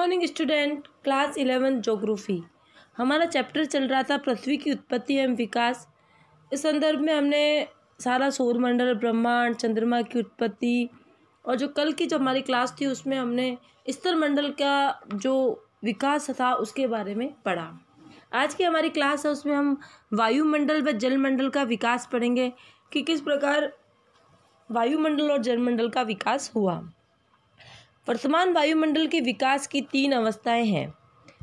Morning student, class 11 geography. हमारा chapter चल रहा था पृथ्वी की उत्पत्ति एवं विकास। इस संदर्भ में हमने सारा सौरमंडल, ब्रह्मांड, चंद्रमा की उत्पत्ति और जो कल की जो हमारी क्लास थी उसमें हमने स्तर मंडल का जो विकास था उसके बारे में पढ़ा। आज की हमारी क्लास है उसमें हम वायुमंडल व जलमंडल का विकास पढ़ेंगे कि किस प्रकार वायुमंडल और जलमंडल का विकास हुआ। वर्तमान वायुमंडल के विकास की 3 अवस्थाएं हैं।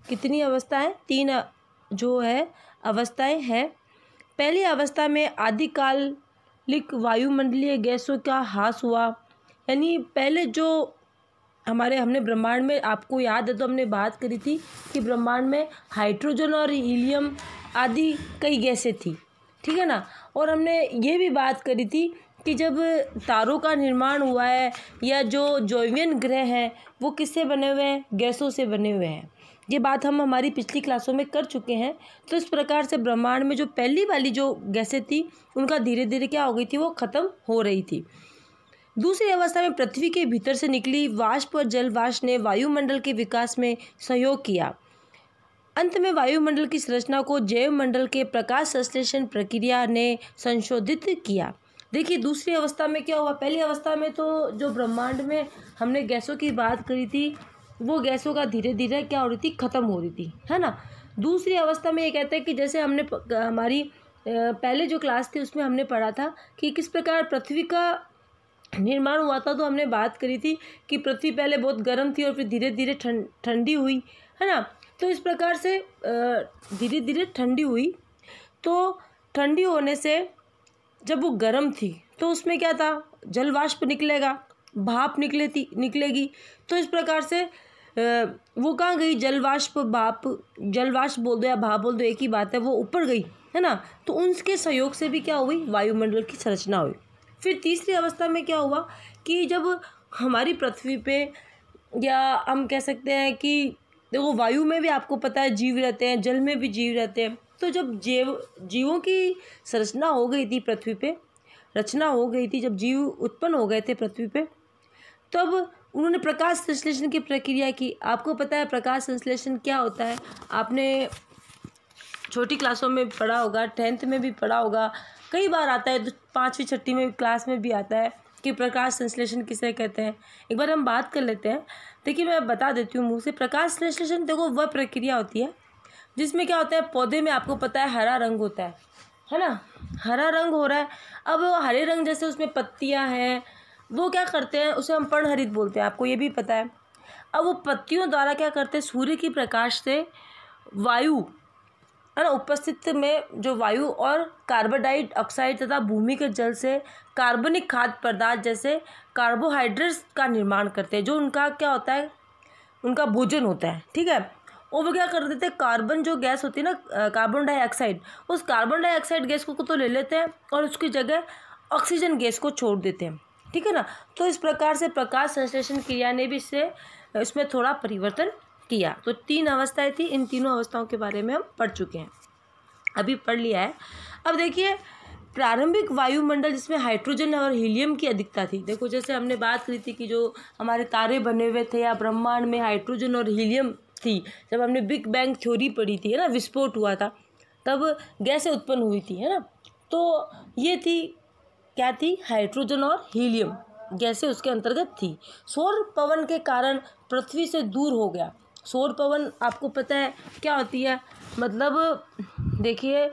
कितनी अवस्थाएं? 3 जो है अवस्थाएं हैं। पहली अवस्था में आदिकालिक वायुमंडलीय गैसों का ह्रास हुआ, यानी पहले जो हमने ब्रह्मांड में, आपको याद है तो हमने बात करी थी कि ब्रह्मांड में हाइड्रोजन और हीलियम आदि कई गैसें थी, ठीक है ना। और हमने ये भी बात करी थी कि जब तारों का निर्माण हुआ है या जो जोवियन ग्रह हैं वो किससे बने हुए हैं? गैसों से बने हुए हैं। ये बात हम हमारी पिछली क्लासों में कर चुके हैं। तो इस प्रकार से ब्रह्मांड में जो पहली वाली जो गैसें थी उनका धीरे धीरे क्या हो गई थी, वो ख़त्म हो रही थी। दूसरी अवस्था में पृथ्वी के भीतर से निकली वाष्प और जल वाष्प ने वायुमंडल के विकास में सहयोग किया। अंत में वायुमंडल की संरचना को जैवमंडल के प्रकाश संश्लेषण प्रक्रिया ने संशोधित किया। देखिए दूसरी अवस्था में क्या हुआ, पहली अवस्था में तो जो ब्रह्मांड में हमने गैसों की बात करी थी वो गैसों का धीरे धीरे क्या हो रही थी, ख़त्म हो रही थी, है ना। दूसरी अवस्था में ये कहते हैं कि जैसे हमने हमारी पहले जो क्लास थी उसमें हमने पढ़ा था कि किस प्रकार पृथ्वी का निर्माण हुआ था। तो हमने बात करी थी कि पृथ्वी पहले बहुत गर्म थी और फिर धीरे धीरे ठंडी हुई, है ना। तो इस प्रकार से धीरे धीरे ठंडी हुई। तो ठंडी होने से जब वो गर्म थी तो उसमें क्या था, जल वाष्प निकलेगा, भाप निकलेगी। तो इस प्रकार से वो कहाँ गई, जल वाष्प बोल दो या भाप बोल दो, एक ही बात है, वो ऊपर गई, है ना। तो उनके सहयोग से भी क्या हुई, वायुमंडल की संरचना हुई। फिर तीसरी अवस्था में क्या हुआ कि जब हमारी पृथ्वी पे, या हम कह सकते हैं कि देखो वायु में भी आपको पता है जीव रहते हैं, जल में भी जीव रहते हैं। तो जब जीवों की संरचना हो गई थी पृथ्वी पे, रचना हो गई थी, जब जीव उत्पन्न हो गए थे पृथ्वी पे, तब उन्होंने प्रकाश संश्लेषण की प्रक्रिया की। आपको पता है प्रकाश संश्लेषण क्या होता है, आपने छोटी क्लासों में पढ़ा होगा, 10th में भी पढ़ा होगा, कई बार आता है, तो 5वीं 6वीं में क्लास में भी आता है कि प्रकाश संश्लेषण किसे कहते हैं। एक बार हम बात कर लेते हैं। देखिए मैं बता देती हूँ मुँह से। प्रकाश संश्लेषण देखो वह प्रक्रिया होती है जिसमें क्या होता है, पौधे में आपको पता है हरा रंग होता है ना, हरा रंग हो रहा है। अब वो हरे रंग जैसे उसमें पत्तियां हैं, वो क्या करते हैं, उसे हम पर्णहरित बोलते हैं, आपको ये भी पता है। अब वो पत्तियों द्वारा क्या करते हैं, सूर्य की प्रकाश से वायु, है ना, उपस्थित में जो वायु और कार्बन डाइऑक्साइड तथा भूमि के जल से कार्बनिक खाद्य पदार्थ जैसे कार्बोहाइड्रेट्स का निर्माण करते हैं, जो उनका क्या होता है, उनका भोजन होता है, ठीक है। और वो क्या कर देते हैं, कार्बन जो गैस होती है ना, कार्बन डाइऑक्साइड, उस कार्बन डाइऑक्साइड गैस को तो ले लेते हैं और उसकी जगह ऑक्सीजन गैस को छोड़ देते हैं, ठीक है ना। तो इस प्रकार से प्रकाश संश्लेषण क्रिया ने भी इसमें थोड़ा परिवर्तन किया। तो 3 अवस्थाएं थी, इन तीनों अवस्थाओं के बारे में हम पढ़ चुके हैं, अभी पढ़ लिया है। अब देखिए प्रारंभिक वायुमंडल जिसमें हाइड्रोजन और हीलियम की अधिकता थी। देखो जैसे हमने बात करी थी कि जो हमारे तारे बने हुए थे या ब्रह्मांड में हाइड्रोजन और हीलियम थी, जब हमने बिग बैंग थ्योरी पढ़ी थी, है ना, विस्फोट हुआ था, तब गैसें उत्पन्न हुई थी, है ना। तो ये थी, क्या थी, हाइड्रोजन और हीलियम गैसें उसके अंतर्गत थी। सौर पवन के कारण पृथ्वी से दूर हो गया। सौर पवन आपको पता है क्या होती है, मतलब देखिए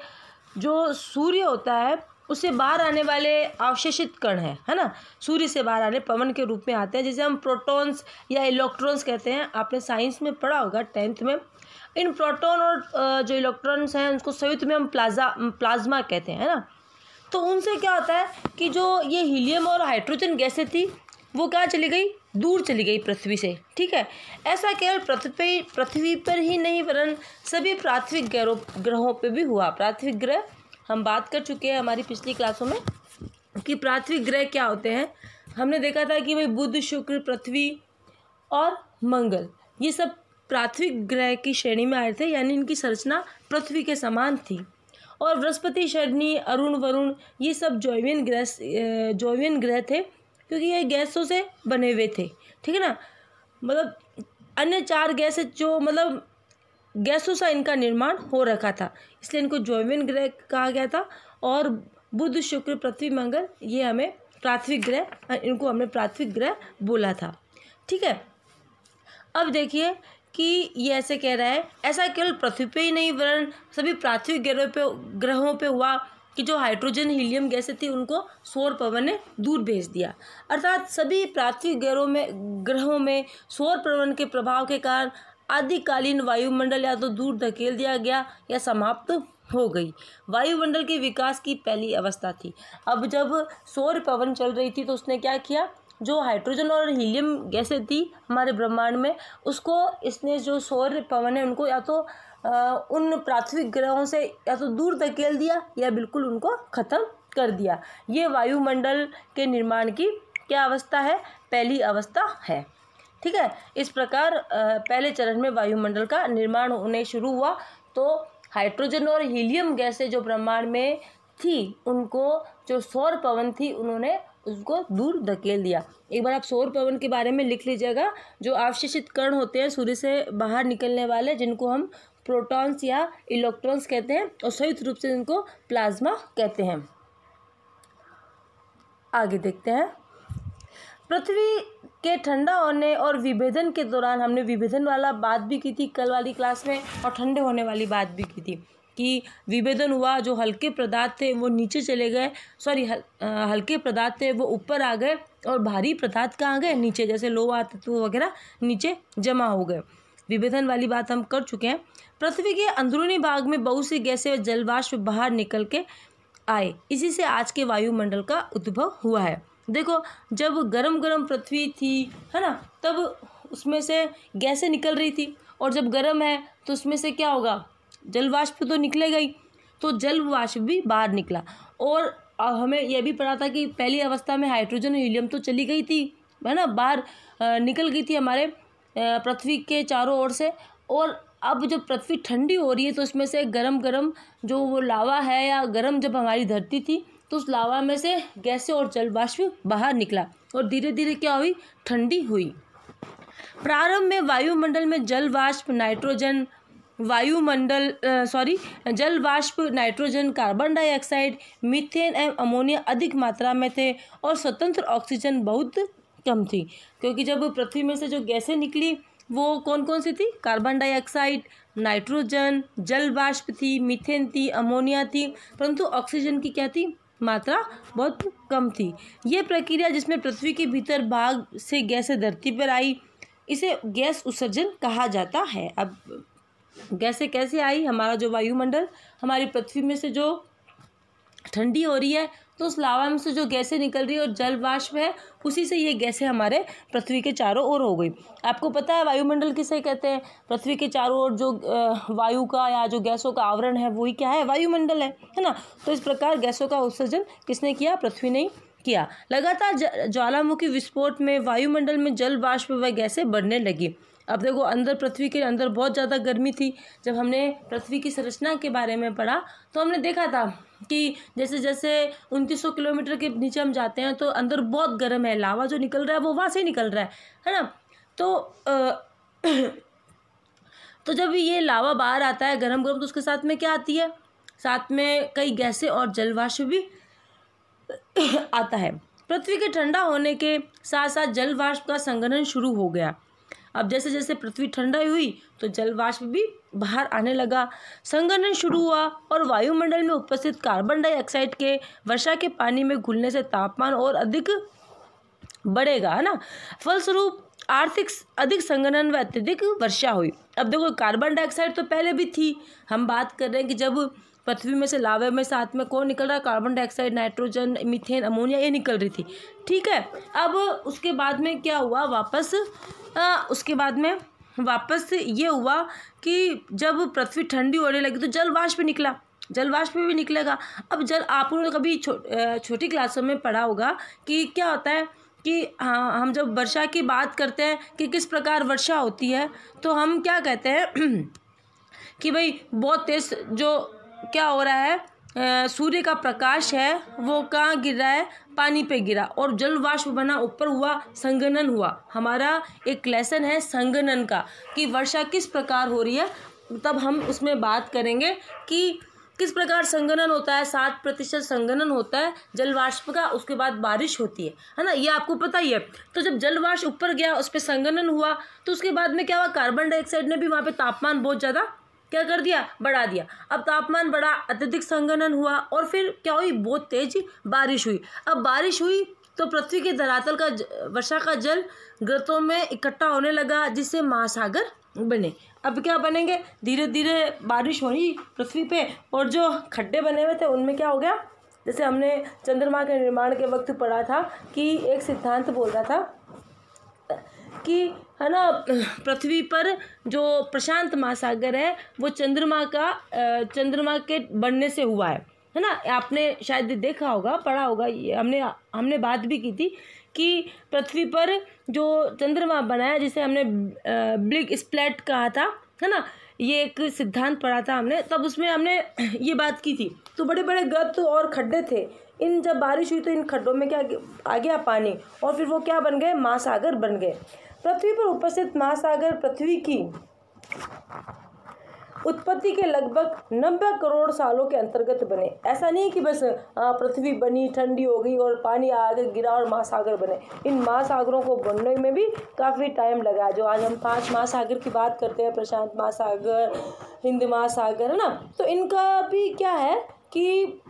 जो सूर्य होता है उससे बाहर आने वाले अवशेषित कण है ना, सूर्य से बाहर आने पवन के रूप में आते हैं, जिसे हम प्रोटॉन्स या इलेक्ट्रॉन्स कहते हैं। आपने साइंस में पढ़ा होगा 10th में। इन प्रोटॉन और जो इलेक्ट्रॉन्स हैं उसको संयुक्त में हम प्लाज्मा कहते हैं, है ना। तो उनसे क्या होता है कि जो ये हीलियम और हाइड्रोजन गैसें थी वो क्या चली गई, दूर चली गई पृथ्वी से, ठीक है। ऐसा केवल पृथ्वी पर ही नहीं वरन सभी पृथ्वी ग्रहों पे भी हुआ। पृथ्वी ग्रह हम बात कर चुके हैं हमारी पिछली क्लासों में कि पृथ्वी ग्रह क्या होते हैं। हमने देखा था कि भाई बुध, शुक्र, पृथ्वी और मंगल, ये सब पृथ्वी ग्रह की श्रेणी में आए थे, यानी इनकी संरचना पृथ्वी के समान थी। और बृहस्पति, शनि, अरुण, वरुण, ये सब जोवियन ग्रह थे क्योंकि ये गैसों से बने हुए थे, ठीक है ना। मतलब अन्य 4 गैस जो मतलब गैसों सा इनका निर्माण हो रखा था, इसलिए इनको जैविक ग्रह कहा गया था। और बुध, शुक्र, पृथ्वी, मंगल ये हमें प्राथमिक ग्रह, इनको हमने प्राथमिक ग्रह बोला था। ठीक है, अब देखिए कि ये ऐसे कह रहा है, ऐसा केवल पृथ्वी पे ही नहीं वरन सभी प्राथमिक ग्रहों पे हुआ कि जो हाइड्रोजन हीलियम गैसें थी उनको सौर पवन ने दूर भेज दिया। अर्थात सभी प्राथमिक ग्रहों में सौर पवन के प्रभाव के कारण आदिकालीन वायुमंडल या तो दूर धकेल दिया गया या समाप्त हो गई। वायुमंडल के विकास की पहली अवस्था थी। अब जब सौर पवन चल रही थी तो उसने क्या किया, जो हाइड्रोजन और हीलियम गैसें थी हमारे ब्रह्मांड में, उसको इसने जो सौर पवन है उनको या तो उन प्राथमिक ग्रहों से या तो दूर धकेल दिया या बिल्कुल उनको ख़त्म कर दिया। ये वायुमंडल के निर्माण की क्या अवस्था है, पहली अवस्था है। ठीक है, इस प्रकार पहले चरण में वायुमंडल का निर्माण होने शुरू हुआ। तो हाइड्रोजन और हीलियम गैसें जो ब्रह्मांड में थी उनको जो सौर पवन थी उन्होंने उसको दूर धकेल दिया। एक बार आप सौर पवन के बारे में लिख लीजिएगा। जो अवशोषित कण होते हैं सूर्य से बाहर निकलने वाले, जिनको हम प्रोटॉन्स या इलेक्ट्रॉन्स कहते हैं, और संयुक्त रूप से इनको प्लाज्मा कहते हैं। आगे देखते हैं, पृथ्वी के ठंडा होने और विभेदन के दौरान, हमने विभेदन वाला बात भी की थी कल वाली क्लास में, और ठंडे होने वाली बात भी की थी कि विभेदन हुआ, जो हल्के पदार्थ थे वो नीचे चले गए, हल्के पदार्थ थे वो ऊपर आ गए और भारी पदार्थ कहाँ गए, नीचे, जैसे लोहा तत्व वगैरह नीचे जमा हो गए। विभेदन वाली बात हम कर चुके हैं। पृथ्वी के अंदरूनी भाग में बहुत सी गैसें जलवाष्प बाहर निकल के आए, इसी से आज के वायुमंडल का उद्भव हुआ है। देखो, जब गरम पृथ्वी थी, है ना, तब उसमें से गैसें निकल रही थी, और जब गर्म है तो उसमें से क्या होगा, जलवाष्प तो निकलेगा ही, तो जलवाष्प भी बाहर निकला। और हमें यह भी पता था कि पहली अवस्था में हाइड्रोजन और हीलियम तो चली गई थी, है ना, बाहर निकल गई थी हमारे पृथ्वी के चारों ओर से। और अब जब पृथ्वी ठंडी हो रही है तो उसमें से गरम जो वो लावा है, या गरम जब हमारी धरती थी तो उस लावा में से गैसें और जलवाष्प बाहर निकला और धीरे धीरे क्या हुई, ठंडी हुई। प्रारंभ में वायुमंडल में जलवाष्प नाइट्रोजन, कार्बन डाइऑक्साइड, मीथेन एवं अमोनिया अधिक मात्रा में थे और स्वतंत्र ऑक्सीजन बहुत कम थी। क्योंकि जब पृथ्वी में से जो गैसें निकली वो कौन कौन सी थी, कार्बन डाइऑक्साइड, नाइट्रोजन, जलवाष्प थी, मीथेन थी, अमोनिया थी, परंतु ऑक्सीजन की क्या थी, मात्रा बहुत कम थी। ये प्रक्रिया जिसमें पृथ्वी के भीतर भाग से गैसें धरती पर आई, इसे गैस उत्सर्जन कहा जाता है। अब गैसें कैसे आई, हमारा जो वायुमंडल, हमारी पृथ्वी में से जो ठंडी हो रही है तो उस लावा में से जो गैसें निकल रही है और जल वाष्प है, उसी से ये गैसें हमारे पृथ्वी के चारों ओर हो गई। आपको पता है वायुमंडल किसे कहते हैं, पृथ्वी के चारों ओर जो वायु का या जो गैसों का आवरण है वही क्या है, वायुमंडल है ना। तो इस प्रकार गैसों का उत्सर्जन किसने किया, पृथ्वी ने किया। लगातार ज्वालामुखी विस्फोट में वायुमंडल में जल वाष्प व गैसें बढ़ने लगी। अब देखो, अंदर पृथ्वी के अंदर बहुत ज़्यादा गर्मी थी। जब हमने पृथ्वी की संरचना के बारे में पढ़ा तो हमने देखा था कि जैसे जैसे 2900 किलोमीटर के नीचे हम जाते हैं तो अंदर बहुत गर्म है, लावा जो निकल रहा है वो वहाँ से निकल रहा है ना। तो जब ये लावा बाहर आता है गरम तो उसके साथ में क्या आती है, साथ में कई गैसें और जलवाष्प भी आता है। पृथ्वी के ठंडा होने के साथ साथ जलवाष्प का संघनन शुरू हो गया। अब जैसे जैसे पृथ्वी ठंडा हुई तो जलवाष्प भी बाहर आने लगा, संघनन शुरू हुआ और वायुमंडल में उपस्थित कार्बन डाइऑक्साइड के वर्षा के पानी में घुलने से तापमान और अधिक बढ़ेगा, है ना। फलस्वरूप अधिक संघनन व अत्यधिक वर्षा हुई। अब देखो, कार्बन डाइऑक्साइड तो पहले भी थी, हम बात कर रहे हैं कि जब पृथ्वी में से लावे में साथ में कौन निकल रहा है, carbon dioxide, nitrogen, methane, ammonia, ये निकल रही थी, ठीक है। अब उसके बाद में क्या हुआ, वापस ये हुआ कि जब पृथ्वी ठंडी होने लगी तो जलवाष्प निकला, जलवाष्प भी निकलेगा। अब आप लोगों ने कभी छोटी क्लासों में पढ़ा होगा कि क्या होता है कि हाँ, हम जब वर्षा की बात करते हैं कि किस प्रकार वर्षा होती है तो हम क्या कहते हैं कि भाई बहुत तेज जो क्या हो रहा है, सूर्य का प्रकाश है वो कहाँ गिर रहा है, पानी पे गिरा, और जल वाष्प बना, ऊपर हुआ, संघनन हुआ। हमारा एक लेसन है संघनन का, कि वर्षा किस प्रकार हो रही है, तब हम उसमें बात करेंगे कि किस प्रकार संघनन होता है। 7% संघनन होता है जल वाष्प का, उसके बाद बारिश होती है ना, ये आपको पता ही है। तो जब जल वाष्प ऊपर गया, उस पर संघनन हुआ, तो उसके बाद में क्या हुआ, कार्बन डाइऑक्साइड ने भी वहाँ पे तापमान बहुत ज़्यादा क्या कर दिया, बढ़ा दिया। अब तापमान बढ़ा, अत्यधिक संघनन हुआ, और फिर क्या हुई, बहुत तेज बारिश हुई। अब बारिश हुई तो पृथ्वी के धरातल का वर्षा का जल गर्तों में इकट्ठा होने लगा, जिससे महासागर बने। अब क्या बनेंगे, धीरे धीरे बारिश हो रही पृथ्वी पे, और जो खड्डे बने हुए थे उनमें क्या हो गया, जैसे हमने चंद्रमा के निर्माण के वक्त पढ़ा था कि एक सिद्धांत बोल रहा था कि है ना, पृथ्वी पर जो प्रशांत महासागर है वो चंद्रमा के बनने से हुआ है ना। आपने शायद देखा होगा, पढ़ा होगा, ये हमने बात भी की थी कि पृथ्वी पर जो चंद्रमा बना है, जिसे हमने बिग स्प्लैट कहा था, है ना, ये एक सिद्धांत पढ़ा था हमने, तब उसमें हमने ये बात की थी। तो बड़े बड़े गर्त और खड्डे थे, इन जब बारिश हुई तो इन खड्डों में क्या आ गया, पानी, और फिर वो क्या बन गए, महासागर बन गए। पृथ्वी पर उपस्थित महासागर पृथ्वी की उत्पत्ति के लगभग 90 करोड़ सालों के अंतर्गत बने। ऐसा नहीं कि बस पृथ्वी बनी, ठंडी हो गई और पानी आगे गिरा और महासागर बने। इन महासागरों को बनने में भी काफ़ी टाइम लगा। जो आज हम 5 महासागर की बात करते हैं, प्रशांत महासागर, हिंद महासागर, है ना, तो इनका भी क्या है कि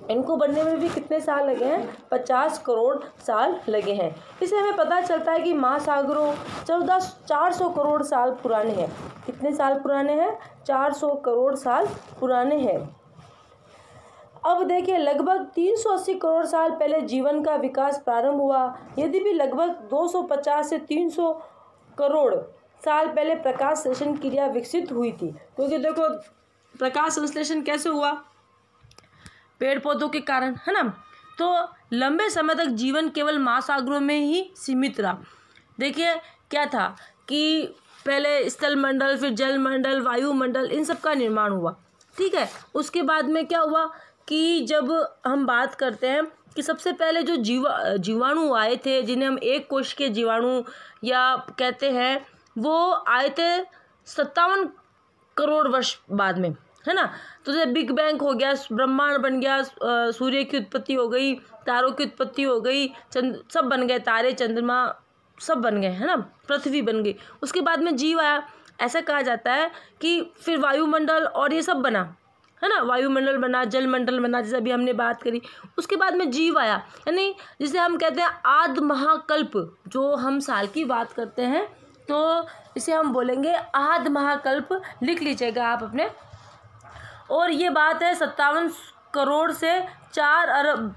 इनको बनने में भी कितने साल लगे हैं, 50 करोड़ साल लगे हैं। इससे हमें पता चलता है कि महासागरों 400 करोड़ साल पुराने हैं। कितने साल पुराने हैं, 400 करोड़ साल पुराने हैं। अब देखिए, लगभग 380 करोड़ साल पहले जीवन का विकास प्रारंभ हुआ। यदि भी लगभग 250 से 300 करोड़ साल पहले प्रकाश संश्लेषण क्रिया विकसित हुई थी। क्योंकि देखो, प्रकाश संश्लेषण कैसे हुआ, पेड़ पौधों के कारण, है ना। तो लंबे समय तक जीवन केवल महासागरों में ही सीमित रहा। देखिए क्या था कि पहले स्थल मंडल, फिर जल मंडल, वायुमंडल, इन सब का निर्माण हुआ, ठीक है। उसके बाद में क्या हुआ कि जब हम बात करते हैं कि सबसे पहले जो जीवाणु आए थे, जिन्हें हम एक कोश के जीवाणु या कहते हैं, वो आए थे 57 करोड़ वर्ष बाद में, है ना। तो जब बिग बैंग हो गया, ब्रह्मांड बन गया, सूर्य की उत्पत्ति हो गई, तारों की उत्पत्ति हो गई, सब बन गए, तारे, चंद्रमा सब बन गए, है ना, पृथ्वी बन गई। उसके बाद में जीव आया। ऐसा कहा जाता है कि फिर वायुमंडल और ये सब बना, है ना, वायुमंडल बना, जलमंडल बना, जैसे अभी हमने बात करी। उसके बाद में जीव आया, यानी जिसे हम कहते हैं आद महाकल्प। जो हम साल की बात करते हैं तो इसे हम बोलेंगे आद महाकल्प। लिख लीजिएगा आप अपने। और ये बात है 57 करोड़ से 4 अरब,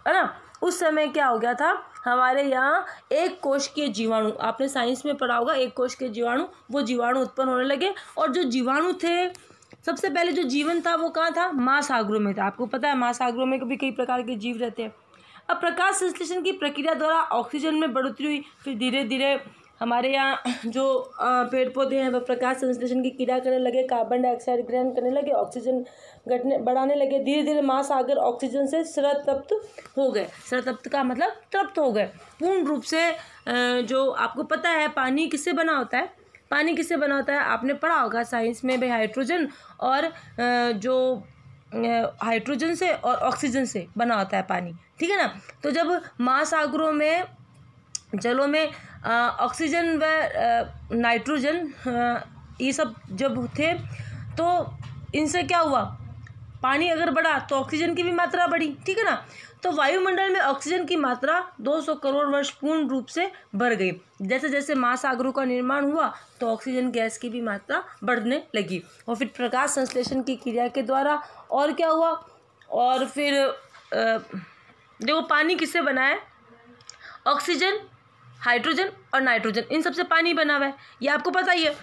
है ना। उस समय क्या हो गया था, हमारे यहाँ एक कोश के जीवाणु, आपने साइंस में पढ़ा होगा, एक कोश के जीवाणु, वो जीवाणु उत्पन्न होने लगे। और जो जीवाणु थे, सबसे पहले जो जीवन था वो कहाँ था, महासागरों में था। आपको पता है महासागरों में भी कई प्रकार के जीव रहते हैं। अब प्रकाश संश्लेषण की प्रक्रिया द्वारा ऑक्सीजन में बढ़ोतरी हुई। फिर धीरे धीरे हमारे यहाँ जो पेड़ पौधे हैं वह प्रकाश संश्लेषण की क्रिया करने लगे, कार्बन डाइऑक्साइड ग्रहण करने लगे, ऑक्सीजन बढ़ाने लगे। धीरे धीरे महासागर ऑक्सीजन से सरतप्त हो गए। सरतप्त का मतलब तृप्त हो गए पूर्ण रूप से। जो आपको पता है पानी किससे बना होता है, पानी किससे बना होता है, आपने पढ़ा होगा साइंस में भाई, हाइड्रोजन और जो हाइड्रोजन से और ऑक्सीजन से बना होता है पानी, ठीक है ना। तो जब महासागरों में, जलों में ऑक्सीजन व नाइट्रोजन ये सब जब थे, तो इनसे क्या हुआ, पानी अगर बढ़ा तो ऑक्सीजन की भी मात्रा बढ़ी, ठीक है ना। तो वायुमंडल में ऑक्सीजन की मात्रा 200 करोड़ वर्ष पूर्ण रूप से बढ़ गई। जैसे जैसे महासागरों का निर्माण हुआ तो ऑक्सीजन गैस की भी मात्रा बढ़ने लगी। और फिर प्रकाश संश्लेषण की क्रिया के द्वारा और क्या हुआ, और फिर देखो पानी किससे बना है, ऑक्सीजन, हाइड्रोजन और नाइट्रोजन, इन सबसे पानी बना हुआ है, ये आपको पता ही है।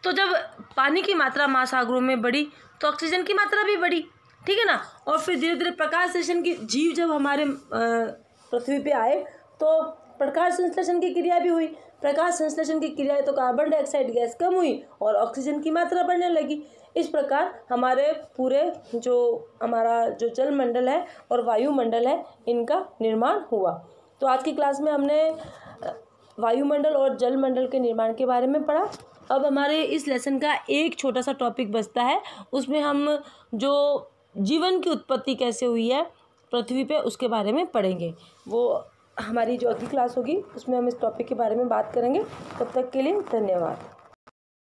तो जब पानी की मात्रा महासागरों में बढ़ी तो ऑक्सीजन की मात्रा भी बढ़ी, ठीक है ना। और फिर धीरे धीरे प्रकाश संश्लेषण की जीव जब हमारे पृथ्वी पे आए तो प्रकाश संश्लेषण की क्रिया भी हुई। प्रकाश संश्लेषण की क्रिया तो कार्बन डाइऑक्साइड गैस कम हुई और ऑक्सीजन की मात्रा बढ़ने लगी। इस प्रकार हमारे पूरे हमारा जो जलमंडल है और वायुमंडल है, इनका निर्माण हुआ। तो आज की क्लास में हमने वायुमंडल और जलमंडल के निर्माण के बारे में पढ़ा। अब हमारे इस लेसन का एक छोटा सा टॉपिक बचता है, उसमें हम जो जीवन की उत्पत्ति कैसे हुई है पृथ्वी पे, उसके बारे में पढ़ेंगे। वो हमारी जो अगली क्लास होगी उसमें हम इस टॉपिक के बारे में बात करेंगे। तब तक के लिए धन्यवाद।